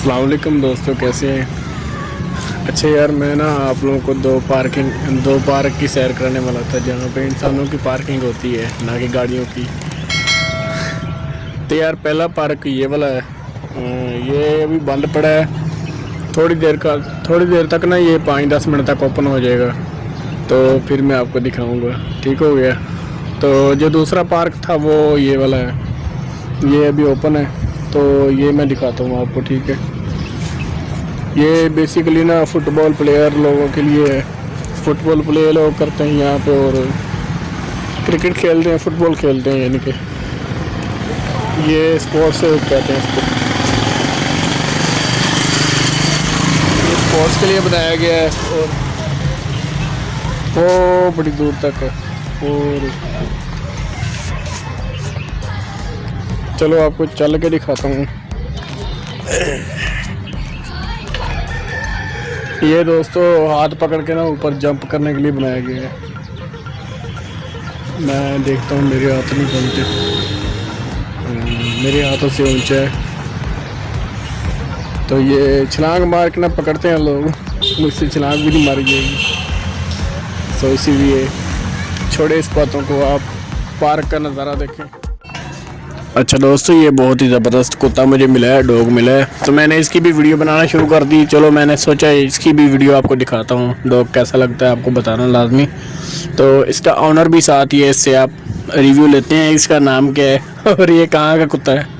अस्सलाम वालेकुम दोस्तों, कैसे हैं। अच्छा यार, मैं ना आप लोगों को दो पार्क की सैर कराने वाला था जहाँ पे इंसानों की पार्किंग होती है, ना कि गाड़ियों की। तो यार पहला पार्क ये वाला है। ये अभी बंद पड़ा है। थोड़ी देर तक ना ये 5-10 मिनट तक ओपन हो जाएगा, तो फिर मैं आपको दिखाऊंगा। ठीक हो गया। तो जो दूसरा पार्क था वो ये वाला है, ये अभी ओपन है, तो ये मैं दिखाता हूँ आपको। ठीक है। ये बेसिकली ना फुटबॉल प्लेयर लोगों के लिए है। फुटबॉल प्ले लोग करते हैं यहाँ पे, और क्रिकेट खेलते हैं, फुटबॉल खेलते हैं, यानी कि ये स्पोर्ट्स कहते हैं इसको। ये स्पोर्ट्स के लिए बनाया गया है, और वो बड़ी दूर तक है। और चलो आपको चल के दिखाता हूँ। ये दोस्तों हाथ पकड़ के ना ऊपर जंप करने के लिए बनाया गया है। मैं देखता हूँ मेरे हाथ नहीं बनते, मेरे हाथों से ऊंचा है। तो ये छलांग मार के ना पकड़ते हैं लोग, मुझसे छलांग भी नहीं मारी जाएगी। तो इसीलिए छोड़े इस बातों को, आप पार्क का नज़ारा देखें। अच्छा दोस्तों, ये बहुत ही ज़बरदस्त कुत्ता मुझे मिला है, डॉग मिला है, तो मैंने इसकी भी वीडियो बनाना शुरू कर दी। चलो मैंने सोचा इसकी भी वीडियो आपको दिखाता हूँ, डॉग कैसा लगता है आपको बताना लाजमी। तो इसका ऑनर भी साथ ही है, इससे आप रिव्यू लेते हैं इसका नाम क्या है और ये कहाँ का कुत्ता है।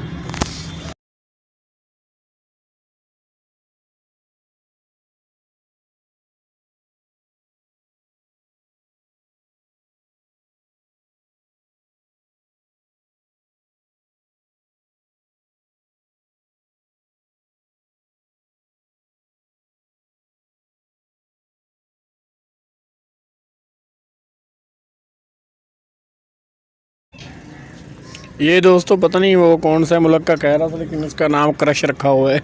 ये दोस्तों पता नहीं वो कौन सा मुल्क का कह रहा था, लेकिन उसका नाम क्रश रखा हुआ है।